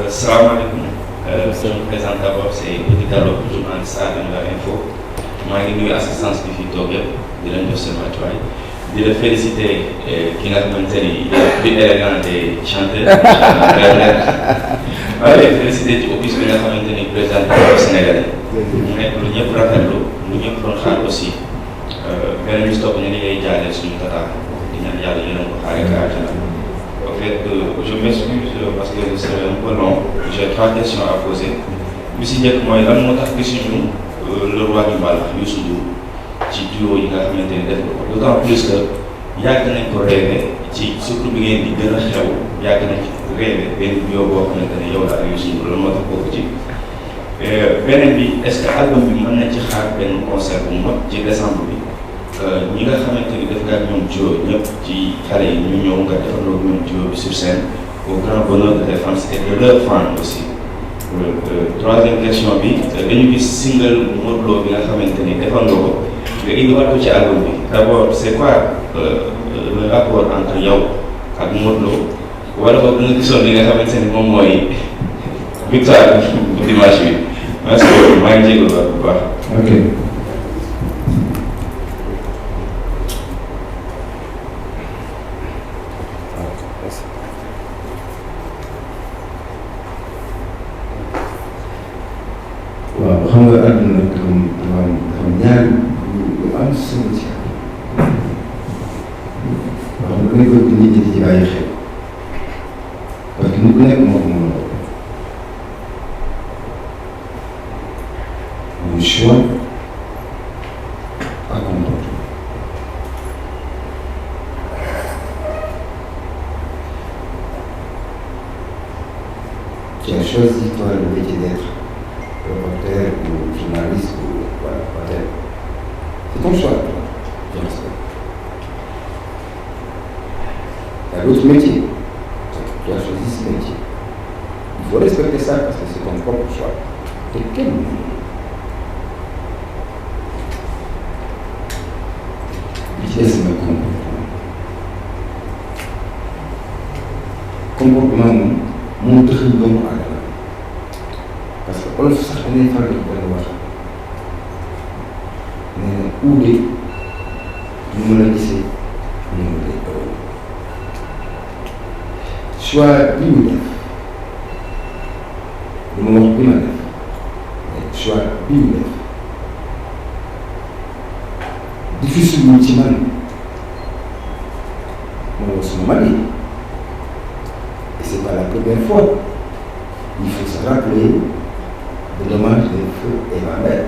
salaamaaleykum. Je me présente d'abord, c'est Petit Diallo, journaliste à Univers Info. maa ngi nuyu assistance bi fi toog yëpp di leen jox seen wàccuwaay di la féliciter ki nga xamante ni il est plus élégant des chanteurs. maa ngi lay féliciter ci opus bi nga xamante ni président du Sénégal mu nekk lu ñëpp rafetlu lu ñëpp doon xaar aussi beneen bi topp ñu ngi lay jaaree suñu tata di ñaan yàlla yéen a ko xaaree ka àjjana. En fait, je m'excuse parce que c'est un peu long. J'ai 3 questions à poser. bi si njëkk mooy lan moo tax gisuñu le roi du mbalax Youssou Ndour ci duo yi nga xamante ni def ko d'autant plus que yàgg nañ ko rêvé ci surtout bi ngeen di gën a xew yàgg nañ ci rêvé benn duo boo xamante ne yow la ak Youssou Ndour loolu moo tax bokk ci beneen bi est-ce que album bi mën nañ ci xaar benn concert bu mag ci décembre bi ñi nga xamante ni def nga ak ñoom duo ñëpp ci xale yi ñu ñëw nga defandoo ñoom duo bi sur scène au grand bonheur de tes fans et de leurs fans aussi. Troisième question bi dañu gis single Modou Lo bi nga xamante ni defal nga ko nga indiwaat ko ci album bi d'abord c'est quoi le rapport entre yow ak Modou Lo wala boog nga gisoon li nga xamante ni moom mooy victoire bu dimanche bi merci beaucoup maa ngi jégalu bu baax. Ok. waaw xam nga àdduna dafa ñaari lu am solo ci wax nga koy bëgg nit ñi di ci bàyyi xel parce que nit ku nekk moo ko mën a muy choix ak comportement tu as choisi toi le métier d'être reporter ou journaliste ou voilà, whatever. C'est ton choix, je respecte. Il y a d'autres métiers. Tu as choisi ce métier. Il faut respecter ça parce que c'est ton propre choix. Et quel vitesse me comportement moom tax ñu doomu aadama parce que olof sax dañuy faral di benn wax nee na uude ñu mën a gisee ñu mën a doon choix bi ñu def lu ma wax bi ma def mais choix bi ñu def difficile ñu ci man moo suma mag yi et c'est pas la première fois il faut se rappeler le dommage de feu et ma mère.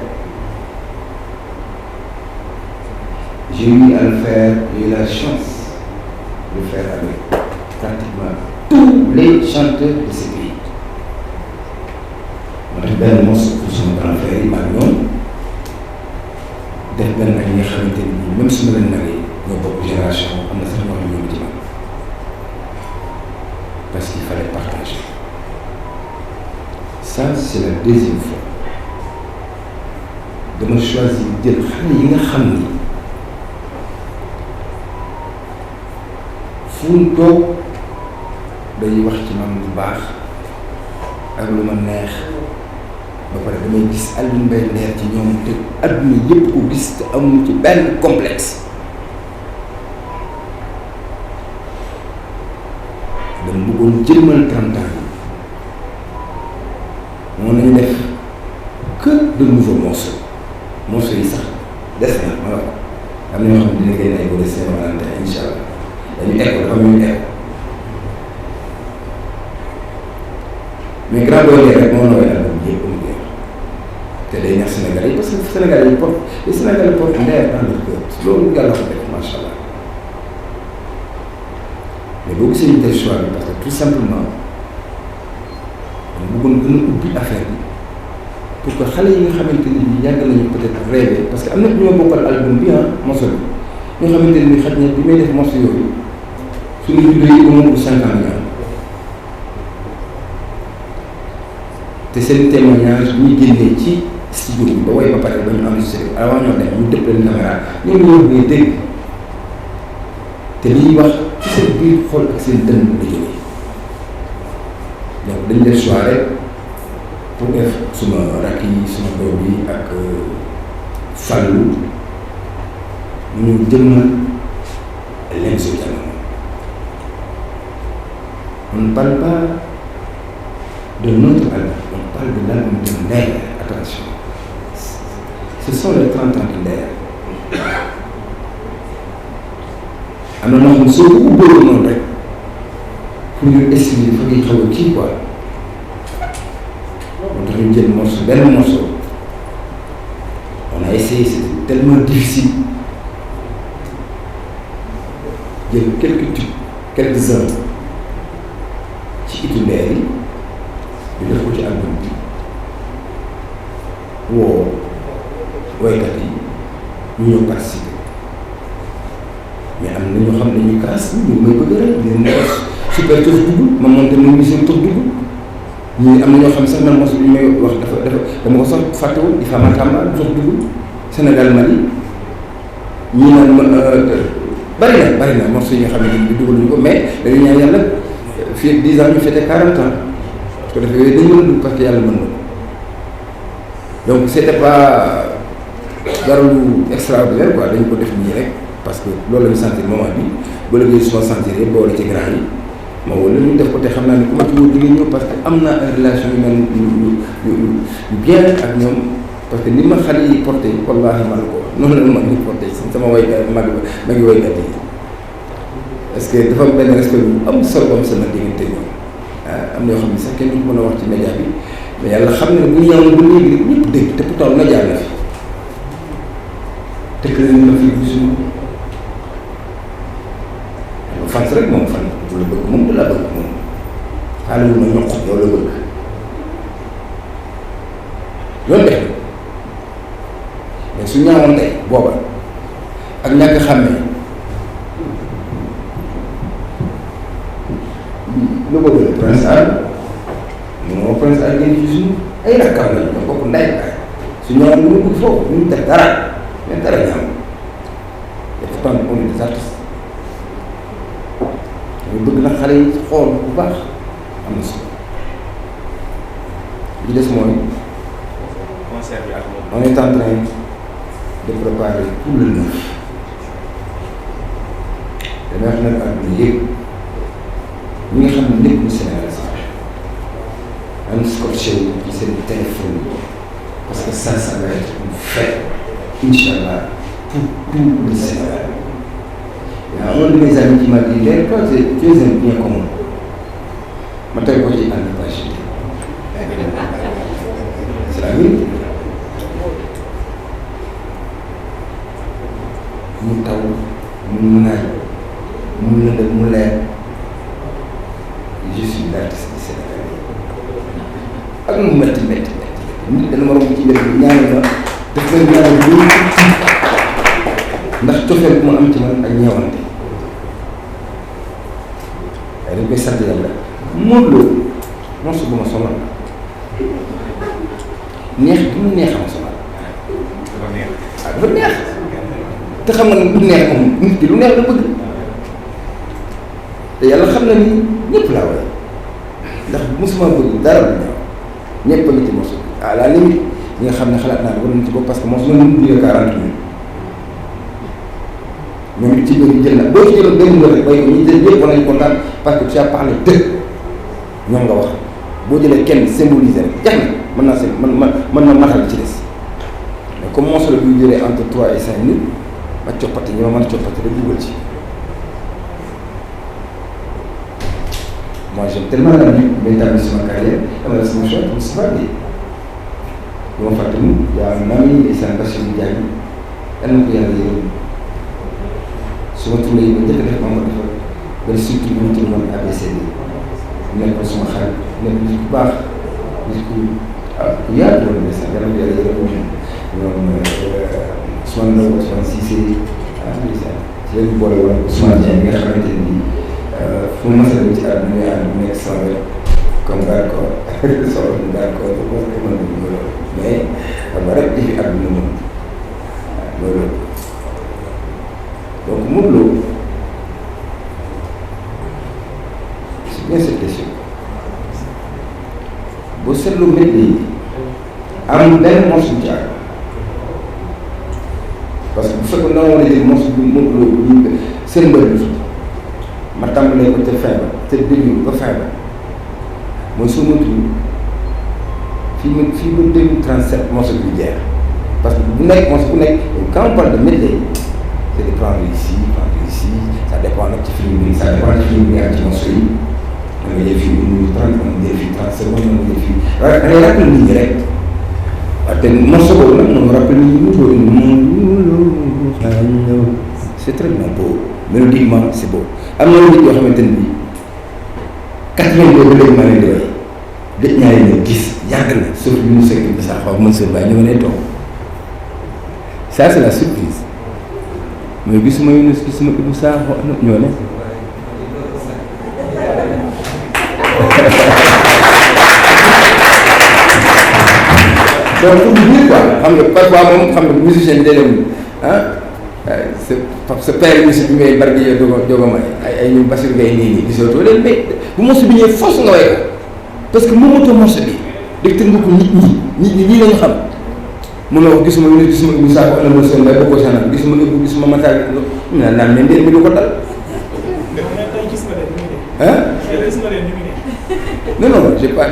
J'ai eu à le faire, j'ai eu la chance de le faire avec pratiquement tous les chanteurs de ce pays. moo tax benn morceau pour sama grand frère yi maag ñoom def benn ak ñi nga xamante ni même su ma leen naree ñoo bokk génération am na sax ñoo xam ne ñoo ci man parce qu'il fallait partager. Ça c'est la deuxième fois dama choisir jël xale yi nga xam ni fu mu toog dañuy wax ci man lu baax ak lu ma neex ba pare damay gis Alioune Mbaye leer ci ñoom te adduna yëpp ko gis te amuñu ci benn complexe dama bëggoon jëmmal 30 ans moo nañu def que de nouveaux morceaux yi sax des na ma wax am na ñoo xam ne dina génn ay de Saint-Valentin incha allah dañu ekko dafa am ñu ekko mais grand doole rek moo nawee album bi yëpp mu te day neex Sénégal yi parce que Sénégal yi porte les Sénégalais portent l'air dans leur cœur loolu yàlla ko def macha allah mais boo gisee ñu def choix bi parce que tout simplement bëggoon gën a ubbi affaire bi pour que xale yi nga xamante ni yàgg nañu peut-être rêver parce que am na ñu ma bokkal album bi morceau bi ñoo xamante ni xaj na bi may def morceau yooyu suñu juddoo yi au moins pour 5 ans ñu am te seen témoignage bu ñu génnee ci studio bi ba woy ba pare ba ñu enregistré avant ñoo dem ñu dëpp leen caméra ñoom ñoo ngay dégg te li ñuy wax ci seen biir xol ak seen dënn la jógee donc dañu def soirée pour def suma rakk yi suma doom yi ak Fallou ñu jëmmal leen si jamono. On ne parle pas de notre album, on parle de l'album de Nder. Attention, ce sont les 30 ans de Nder. am na loo xam ne soo ko ubbeewoon noonu rek pour ñu estimer fa ngay xaw a kii quoi moo tax ñu jël morceau benn morceau on a essayé, c'était tellement difficile jël quelques tubes quelques-uns ci itu Nder yi ñu def ko ci album bi woo woykat yi ñu ñëw participer mais am na ñoo xam ne ñuy kaas ñu may bëgg rek ñu ne super tos dugg ma monté mu ngi seen tos dugg ñii am na ñoo xam sax man mos bi may wax dafa dama ko sax fàttewul di Fama Tamba tos dugg Sénégal Mali ñii naan ma bari na morceau yi nga xam ne bi dugal ñu ko mais dañu ñaan yàlla fii ak 10 ans ñu fêté 40 ans parce que dafa yooyu dañu mën a dugg parce que yàlla mën na donc c'était pas dara lu extraordinaire quoi dañu ko def nii rek parce que loolu la ñu sentir moment bi ba léegi su ma sentir yëpp boole ci grand yi ma wala ñu def ko te xam naa ne ku ma ci wóor di nga ñëw parce que am naa ay relation yu mel yu bien ak ñoom parce que ni ma xale yi porté wallaahi ma la ko noonu la ma ñu porté sama waykat ma ngi waykat yi parce que dafa am benn respect bu am solo am sama diggante ñoom am na yoo xam ne sax kenn du ko mën a wax ci média bi mais yàlla xam ne bu ñu ñëwoon ba léegi rek ñëpp dégg te pourtant na jaar na fi te que ñu la fi gisuñu fans rek moom fan du la bëgg moom du la bëgg moom xaaral wu ma ñoq yow la bëgg loolu def mais su ñaawoon tey booba ak ñàkk xàmmee lu bëgg la Prince Art moo Prince Art ngeen ci suñu ay rakkam lañu ñoo bokk ndey ak su ñaawoon lu bëgg foofu ñu def dara mais dara ñaaw et pourtant on est des artistes ñu bëgg na xale yi xool bu baax am na solo li des mooy concert bi ak moom. on est en train de préparer pour le 9 damay wax nag àdduna yëpp ñi nga xam ne lépp lu Sénégal sax am scotché wu ci seen téléphone parce que ça va être une fête Inch'Allah pour tout le Sénégal. Il y a un de mes amis qui m'a dit toi tu es un bien commun ma tey ko ci ànd page c'est la vérité mu taw mu naaj mu lëndëm mu leer je suis l'artiste du Sénégal ak mu métti nit dana ma romb ci mbir mi ñaanal ma daf may ñaanal bu ndax cofeel bu ma am ci man ak ñeewante waaye dañ koy sant yàlla Modou Lo morceau bu ma sonal neex bi mu neex ma sonal dafa neex te xam nga lu neex moom nit ki lu neex la bëgg te yàlla xam na ni ñëpp laa way ndax mosuma bëgg dara lu ñaaw ñëpp a ngi ci morceau bi à la limite ñi nga xam ne xalaat naa ne war nañ ci bopp parce que morceau na mun duggee 40 minutes ñoom it ci biir jël na boo ci jëloon benn rek bay ko ñu jël yëpp war nañu kontaan parce que tu as parlé dëgg ñoom nga wax boo jëlee kenn symboliser rek jeex na mën naa seen mën na matal ci des mais comme morceau la buy duré entre 3 et 5 minutes ma coppati ñi ma mën a coppati rek dugal ci moi j'aime tellement la musique bay tamit sama carrière dama la sama choix pour se parler bu ma fàtte mu yaa nami ndeysaan Bassirou Diagne yal na ko yàlla yërëm suma tournée yi ba njëkk def ma defal benn structure bu ñu tudd woon ABCD nekk suma xarit nekk nit ku baax nit ku ku yaatu woon ndeysaan yal na ko yàlla yërëm ñoom Ousmane Lo Ousmane Cissé ndeysaan ci leen boole woon Ousmane Diagne bi nga xamante ni fu mu mës a dem ci àdduna ñuy ànd mu nekk sama wet comme d'accord soxla mu d'accord parce que mën nañu ko loolu mais xam nga rek jëfi àdduna moom loolu donc Modou Lo c'est bien cette question seetloo métti yi amul benn morceau ci àll parce que bu fekkoon da nga war a jël morceau bi Modou Lo bu seen mbër bi ma tàmbalee ko ca fin ba ca début ba fin ba mooy soo moytuwul fii ba 2037 morceau bi jeex parce que bu nekk morceau bu nekk quand on parle de métier c'est de prendre ici ça dépend nag ci film bi ça dépend ci film bi ak ci morceau yi da nga jël fii 1 minute 30 da nga jël fii 30 secondes da nga jël fii da ngay rappel nit ñi rek waaw te morceau boobu nag moom rappel nit ñi c'est très bien beau mélodiquement c'est beau am na nit yoo xamante ne bii 82 ba léegi maa leen di way gëj naa leen gis yàgg na sauf li mu sekk bi sax xaw ma sën waaye ñu ngi lay toog ça c'est la surprise mais gisuma Younous gisuma Ibou Sakho ñoo ne donc pour dire quoi xam nga parfois moom xam nga musicien bi day dem sa père musique bi ngay barke yow doog a may ay ñu Bassir Gueye nii gisatoo leen mais bu morceau bi ñëwee force nga way ko parce que moomatoo morceau bi dégg nga ko nit ñi ñii lañu xam mun na wax gisuma Younous gisuma Ibou Sakho ana ma sën bay bokkoo sanam gisuma Ibou gisuma Matar ñu naan mais ndéer mi du ko dal non j'ai pas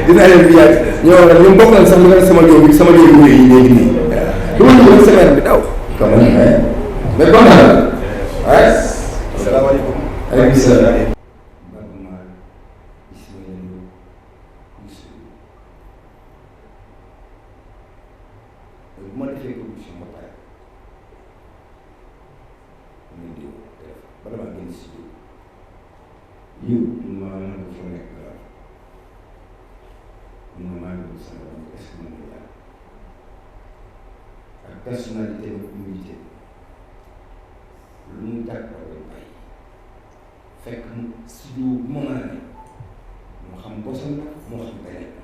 gis naa leen fi yàgg ñoom bokk nañ sax lu nga sama jóob bi yi léegi nii du ma ñëw semaine bi daw quand même mais bon daal waaye asalaamaaleykum aleykum salaam bu ma defee production ba pare ñu di bala maa génn si yow maa ngi fa nekk daal maa ngi sama est-ce que mën nga ak personnalité ak humilité lu mu jàppale koy bàyyi fekk mu studio bu ma mën a ne moo xam bosam la moo xam beneen la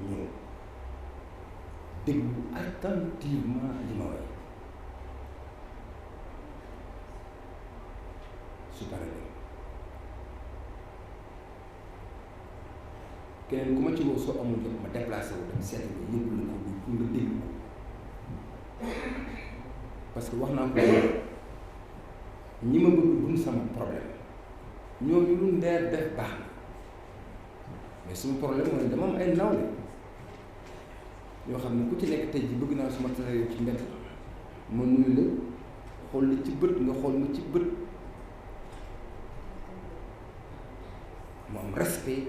ñëw déglu attentivement li ma way su paree keneen ku ma ci woo soo amul jot ma déplacé wu dem seet nga yëngu la ko pour nga déglu ko parce que wax naa ko ñi ma bëgg buñ sama problème ñooñu lu ndeer def baax na mais suma problème mooy dama am ay nawle ñoo xam ne ku ci nekk tey ji bëgg naa suma tara yow ci mbedd ma nuyu la xool la ci bët nga xool ma ci bët mu am respect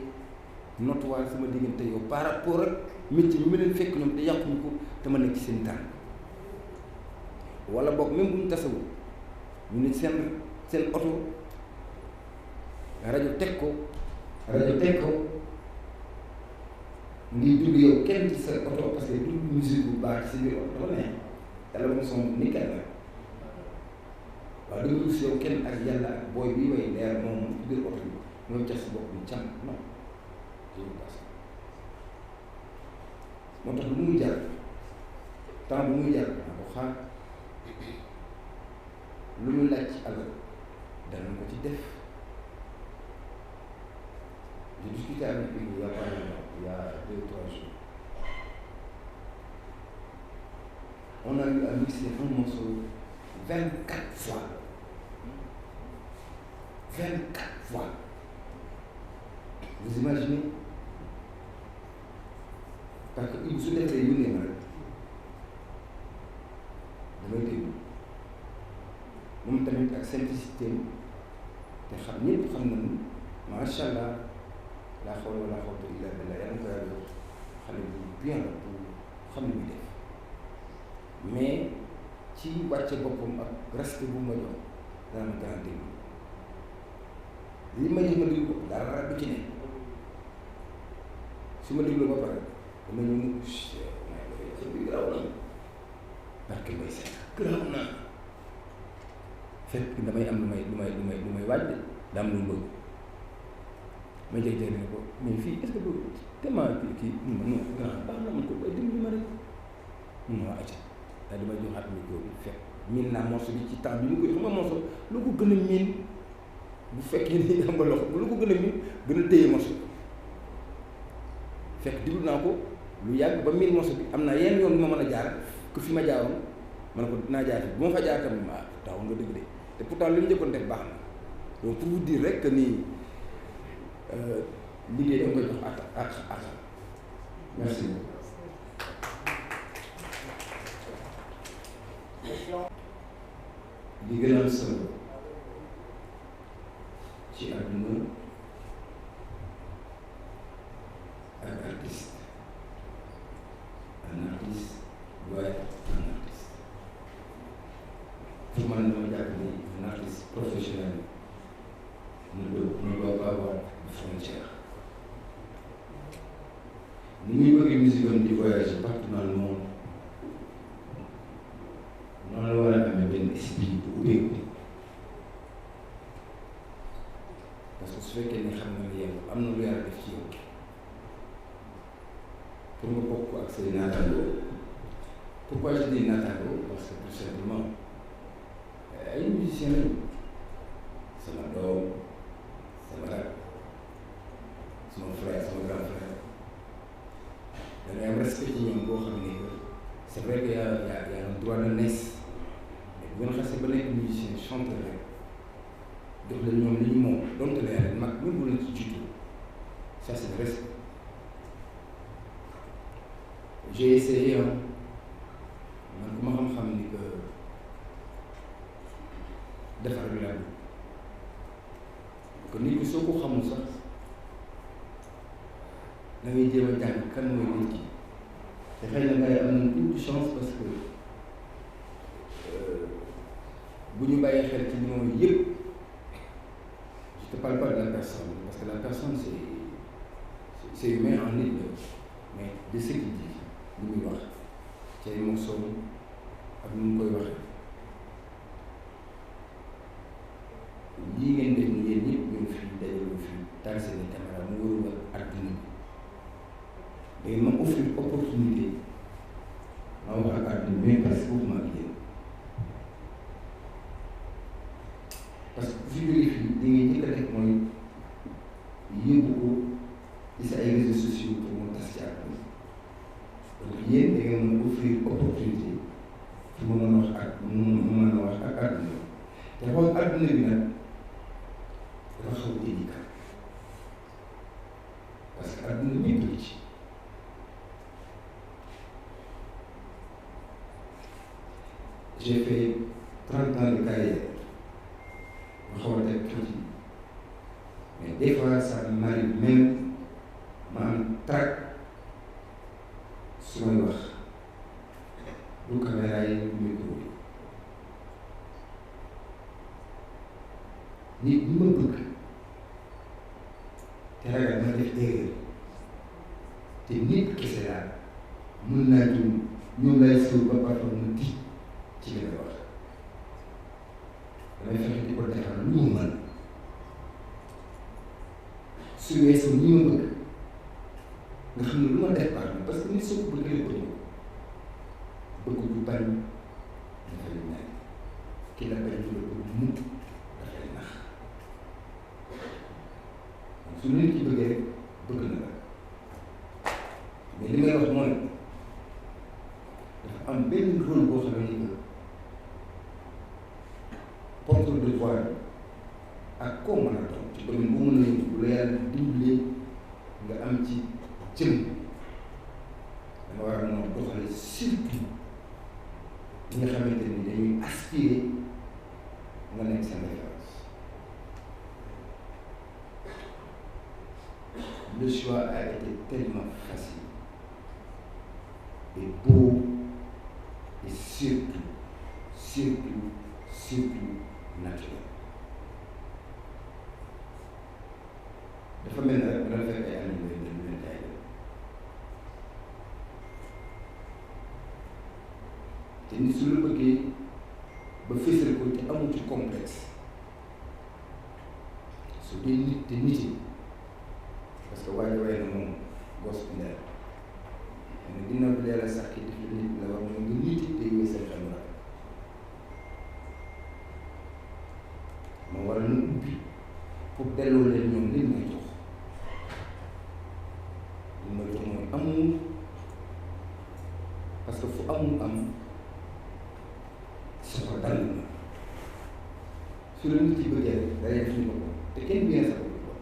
notuwaay sama diggante yow par rapport ak métier bi ma leen fekk ñoom te yàquñu ko te ma nekk seen tànk wala boog même bu ñu tasawul ñu ne seen oto rajo teg ko ngi dund yow kenn ci sa oto parce que dund musique bu baax ci biir oto dafa neex yàlla moom son ni kenn la waaw danga dul si yow kenn ak yàlla ak booy bii way leer moom ci biir oto bi mooy jax si bopp bi càmm non moo tax lu muy jar temps bu muy jar naa ko xaar lu ñu laaj ci alal danañ ko ci def j'ai discuté avec lui il y a pas longtemps, il y a 2-3 jours on a eu à mixer un morceau 24 fois 24 fois vous imaginez parce que il su defee yónnee ma rek damay déglu moom tamit ak simplicité te xam ñëpp xam nañu macha allah laa xawla wala quwwata illa billah yàlla ko yàlla xale bu bien la bu xam li muy def mais ci wàcce boppam ak respect bu ma jox dana ma gën a déglu li ma jox ma déglu ko dara du ci ne su ma déglu ba pare dama ñëw mu bi graw na barke may seet graw na fekk damay am lu may waaj de daa am lu mu bëgg may jeg-jeg ne ko mais fii est-ce que du tellement kii non grand baax na man ko bay déglu ma rek mun na waa acca daal di may joxaat micro bi fekk miin naa morceau bi ci temps bi mu koy xam nga morceau lu ko gën a miin bu fekkee ni am nga loxo bu lu ko gën a miin gën a téye morceau fekk diglu naa ko lu yàgg ba miin morceau bi am na yenn yoon bi ma mën a jaar ku fi ma jaaroon ma ne ko dinaa jaar fi bu ma fa jaar tamit taw nga dëgg de te pourtant li ñu njëkkoon def baax na donc pour vous dire rek que ni liggéey da nga koy jox ak merci li gën a am solo ci àdduna ak artiste un artiste doit être un artiste pour man dama jàpp ni un artiste professionnel ne doit pas avoir de frontières ni muy bëgg musique am di voyager partout dans le monde noonu la war a amee benn esprit bu ubbeeku parce que su fekkee ni xam nga ni yow am na lu yàlla def ci yow pour nga bokk ak say naataangoo pourquoi je dis naataangoo parce que tout simplement ay musiciens lañu sama doom sama rak sama frère sama grand frère da ngay am respect ci ñoom boo xam ne c'est vrai que y a un droit de naissance mais bu ngeen xasee ba nekk musicien chanteur rek jox la ñoom li ñu moom donte la yàlla mag même bu leen ci jiitu ça c'est le respect. J'ai essayé man ku ma xam-xam ni que defar bi laa que nit ki soo ko xamul sax da ngay jéem a jàng kan mooy nit ki te xëy na ngay am nañ une chance parce que bu ñu bàyyee xel ci ñoom yëpp je te parle pas de la personne parce que la personne c'est humain en nit la mais de ce qu'il dit li muy wax ci ay morceaux ak nu mu koy waxee lii ngeen def ni yéen ñëpp ñëw fii dajaloo fii taal seen caméra mu wërul ak àdduna bi da ngeen ma offrir opportunité ma wax ak àdduna bi mais parce que waxuma ak yéen parce que fi jógee fii li ngay njëkk a def mooy yóbbu ko ci sa ay réseaux sociaux pour mu tas ci àdduna donc yéen da ngeen mën a offrir opportunité pour mu mën a wax ak mu mën a wax ak àdduna te xool àdduna bi nag dafa xaw a délicat parce que àdduna ñëpp ngi ci j'ai fait 30 ans de carrière ma xaw a teg tuuti mais des fois ça m'arrive même ma am trac su may wax du caméra yi micro yi nit ñi ma bëgg te ragal ma def erreur te nit kese laa mën naa jum ñoom lay suur ba parfois mu tiit ci li may wax damay fexe di ko defal lu mu mën su weesoo ñi ma bëgg nga xam ne lu ma def baax na parce que nit soo ko bëgg lépp ñëw bëgg du bari dafay ñaan ki la bañ du la bëgg mukk dafay nax su nit ki bëggee rek bëgg na la mais li may wax mooy dafa am benn rôle boo xam ne porte de voix ak koo mën a doon ci domaine bu mën a yëngu bu la yàlla dimbalee nga am ci jëm da nga war a mën a doxale surtout ñi nga xamante ni dañuy aspirer nga nekk seen référence. Le choix a été tellement facile et beau et surtout naturel. dafa mel ne rek dana fekk ay anam yu leen jaay te nit su la bëggee ba fésal ko te amul ci complexe su dee nit te nit parce que waaye waaye na moom gos bi ndeel mais ginnaaw bi leela sax ki def la nit la wax mooy nga nit te yooyu seen xel rafet moo waral na ubbi delloo leen ñoom liñ may jox mooy amour parce que fu amul am soxla dal na su la nit yi bëggee rek da ngay def ñu ko te kenn bien sa bopp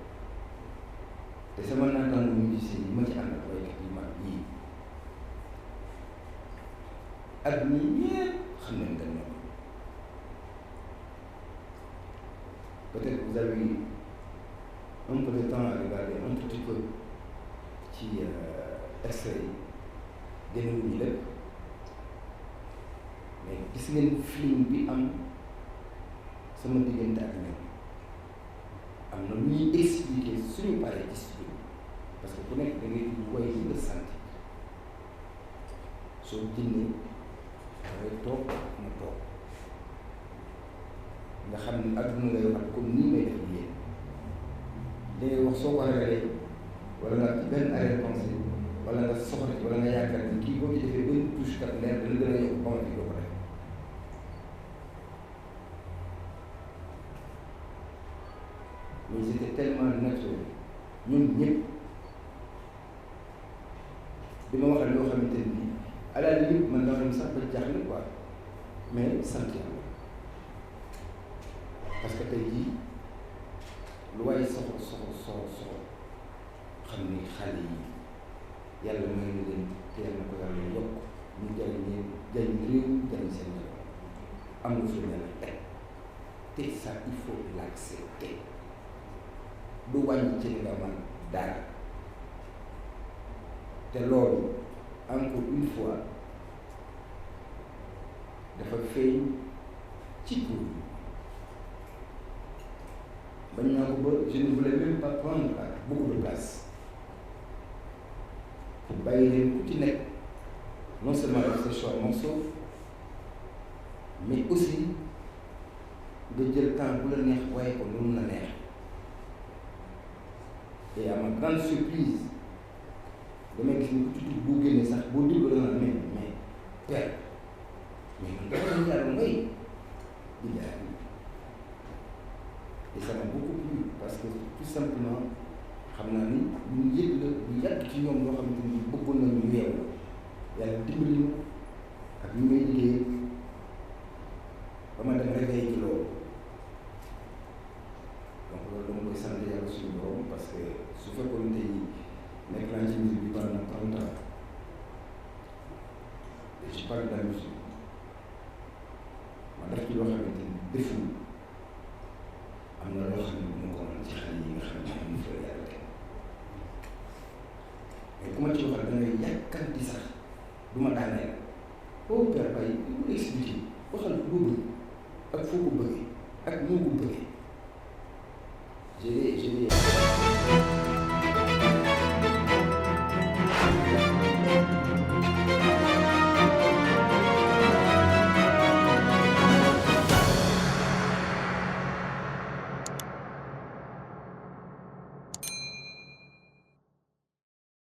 te sama naataango musicien yi ma ci ànd ak waykat yi mag yii adduna ñëpp xam nañ dañ na peut-être vous avez eu un peu de temps à regarder un tout petit peu ci extrait yi génnewuñu lépp mais gis ngeen film bi am sama diggante ak ñoom am na lu ñuy expliquer suñu paree ci studio parce que ku nekk da ngay woy li nga santi soo jëndee dangay toog ma toog nga xam ne adduna ngay wax comme nii may def yéen da ngay wax soo ko régalee wala nga ci benn arrêt pensée wala nga soxla ci wala nga yaakaar ni kii boo ci defee benn touche kat leer dana gën a yokk ba doo ko def mais c'était tellement naturel ñun ñëpp bi ma waxal loo xamante ne bii à la limite man dama dem sax ba jaaxle quoi mais sant yàlla parce que tey jii lu waaye soxla xam ni xale yi yàlla may na leen te yàlla na ko yàlla yokk ñu jariñ réew jariñ seen njaboot am na fi yàlla teg te ça il faut l'accepter du wàññi ci li nga man dara te loolu encore une fois dafa feeñ ci tur bañ naa ko ba je ne voulais même pas prendre beaucoup de place bàyyi leen ku ci nekk non seulement avec ses choix morceaux mais aussi nga jël temps bu la neex waaye ko lu mun na neex et à ma grande surprise damay gis ni ku ci dugg boo génnee sax boo déglu da nga naan mais père mais man dafa yàlla ngay di jaay et ça m'a beaucoup plu parce que tout simplement xam naa ni ñu yëg la ñu yàgg ci ñoom ñoo xamante ni bëggoon nañu yeewu yàlla dimbali ñu ak ñu may liggéey ba ma dem réveillé ci loolu donc loolu dama koy sant yàlla suñu borom parce que su fekkoon tey nekk naa ci musique bi pendant 30 ans et je parle de la musique ma def ci loo xamante ni deful am na loo xam ne bu ma ko mën ci xale yi nga xam ne am na fa yàlla teg mais ku ma ci waxal da ngay yàkkanti sax du ma daaneel oh père Baye li ko expliqué waxal ko bëgg ak foo ko bëggee ak moo ko bëggee j'ai